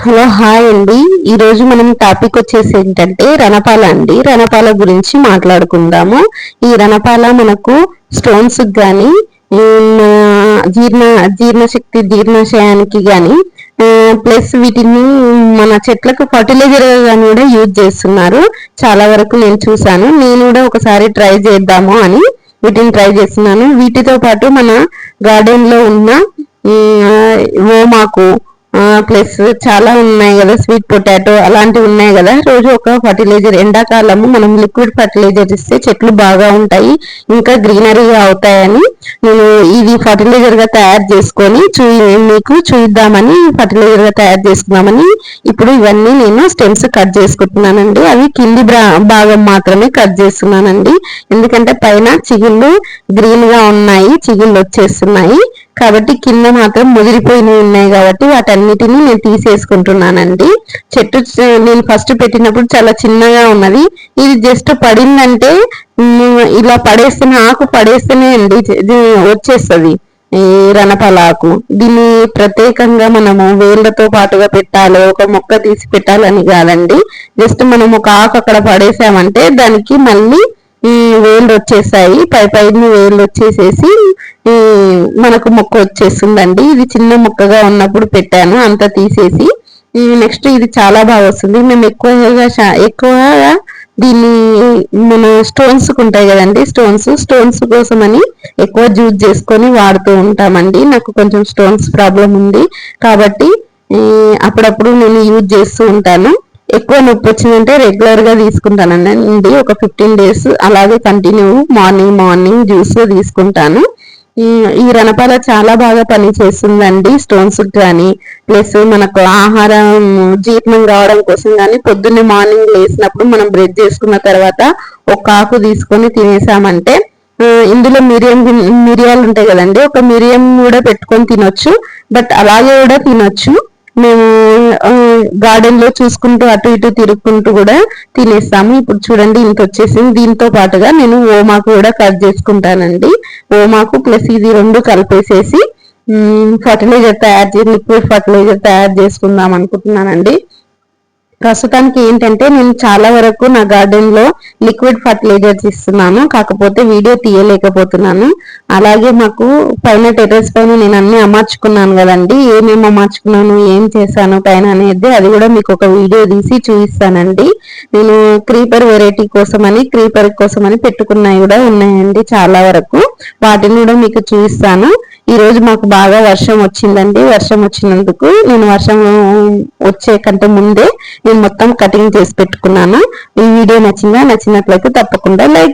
Hello hi అండి. ఈరోజు మనం టాపిక్ వచ్చేసి ఏంటంటే రణపాల అండి. రణపాల గురించి మాట్లాడుకుందాము. ఈ రణపాల మనకు స్టోన్స్ కానీ జీర్ణ జీర్ణశక్తి జీర్ణాశయానికి కానీ ప్లస్ వీటిని మన చెట్లకు ఫర్టిలైజర్ గా కూడా యూజ్ చేస్తున్నారు. చాలా వరకు నేను చూసాను. నేను కూడా ఒకసారి ట్రై చేద్దాము అని వీటిని ట్రై చేస్తున్నాను. వీటితో పాటు మన గార్డెన్ లో ఉన్న ఓమాకు ప్లస్ చాలా ఉన్నాయి కదా, స్వీట్ పొటాటో అలాంటివి ఉన్నాయి కదా. రోజు ఒక ఫర్టిలైజర్, ఎండాకాలము మనం లిక్విడ్ ఫర్టిలైజర్ ఇస్తే చెట్లు బాగా ఉంటాయి, ఇంకా గ్రీనరీగా అవుతాయని నేను ఇది ఫర్టిలైజర్ గా తయారు చేసుకొని మీకు చూద్దామని ఫర్టిలైజర్ గా తయారు చేసుకుందామని ఇప్పుడు ఇవన్నీ నేను స్టెమ్స్ కట్ చేసుకుంటున్నానండి. అవి కింది భాగం మాత్రమే కట్ చేస్తున్నానండి, ఎందుకంటే పైన చిగుళ్ళు గ్రీన్ గా ఉన్నాయి, చిగుళ్ళు వచ్చేస్తున్నాయి కాబట్టి కింద మాత్రం ముదిరిపోయినవి ఉన్నాయి కాబట్టి వాటన్నిటిని నేను తీసేసుకుంటున్నానండి. చెట్టు నేను ఫస్ట్ పెట్టినప్పుడు చాలా చిన్నగా ఉన్నది, ఇది జస్ట్ పడిందంటే ఇలా పడేస్తేనే, ఆకు పడేస్తేనే అండి వచ్చేస్తుంది ఈ రణపలాకు. దీన్ని ప్రత్యేకంగా మనము వేళ్ళతో పాటుగా పెట్టాలి, ఒక మొక్క తీసి పెట్టాలని కాదండి. జస్ట్ మనం ఒక ఆకు అక్కడ పడేసామంటే దానికి మళ్ళీ వేళ్ళు వచ్చేసాయి, పైన వేళ్ళు వచ్చేసేసి మనకు మొక్క వచ్చేస్తుందండి. ఇది చిన్న మొక్కగా ఉన్నప్పుడు పెట్టాను, అంతా తీసేసి. నెక్స్ట్ ఇది చాలా బాగా వస్తుంది. మేము ఎక్కువగా దీన్ని మన స్టోన్స్ ఉంటాయి కదండి, స్టోన్స్ కోసం అని ఎక్కువ జ్యూస్ చేసుకొని వాడుతూ ఉంటామండి. నాకు కొంచెం స్టోన్స్ ప్రాబ్లం ఉంది కాబట్టి అప్పుడప్పుడు నేను యూజ్ చేస్తూ ఉంటాను. ఎక్కువ నొప్పి వచ్చిందంటే రెగ్యులర్ గా తీసుకుంటానండి. ఒక 15 days అలాగే కంటిన్యూ మార్నింగ్ జ్యూస్ తీసుకుంటాను. ఈ రణపాల చాలా బాగా పని చేస్తుందండి స్టోన్స్ కానీ, ప్లస్ మనకు ఆహారం జీర్ణం కావడం కోసం కానీ. పొద్దున్నే మార్నింగ్ లేసినప్పుడు మనం బ్రష్ చేసుకున్న తర్వాత ఒక ఆకు తీసుకొని తినేసామంటే, ఇందులో మిరియాలు ఉంటాయి కదండి, ఒక మిరియం కూడా పెట్టుకొని తినొచ్చు, బట్ అలాగే కూడా తినొచ్చు. మేము గార్డెన్ లో చూసుకుంటూ అటు ఇటు తిరుగుకుంటూ కూడా తినేస్తాము. ఇప్పుడు చూడండి ఇంత వచ్చేసింది. దీంతో పాటుగా నేను ఓమాకు కూడా కట్ చేసుకుంటానండి. ఓమాకు ప్లస్ ఇది రెండు కలిపేసేసి లిక్విడ్ ఫర్టిలైజర్ తయారు చేసుకుందాం అనుకుంటున్నానండి. ప్రస్తుతానికి ఏంటంటే నేను చాలా వరకు నా గార్డెన్ లో లిక్విడ్ ఫర్టిలైజర్స్ ఇస్తున్నాను, కాకపోతే వీడియో తీయలేకపోతున్నాను. అలాగే మాకు పైన టెర్రస్ పైన నేను అన్ని అమర్చుకున్నాను కదండి, ఏమేమి అమర్చుకున్నాను, ఏం చేశాను పైన అనేది అది కూడా మీకు ఒక వీడియో తీసి చూపిస్తానండి. నేను క్రీపర్ వెరైటీ కోసమని పెట్టుకున్నవి కూడా ఉన్నాయండి చాలా వరకు, వాటిని కూడా మీకు చూపిస్తాను. ఈ రోజు మాకు బాగా వర్షం వచ్చిందండి. వర్షం వచ్చినందుకు నేను వర్షం వచ్చే కంటే ముందే నేను మొత్తం కటింగ్ చేసి పెట్టుకున్నాను. ఈ వీడియో నచ్చినట్లయితే తప్పకుండా లైక్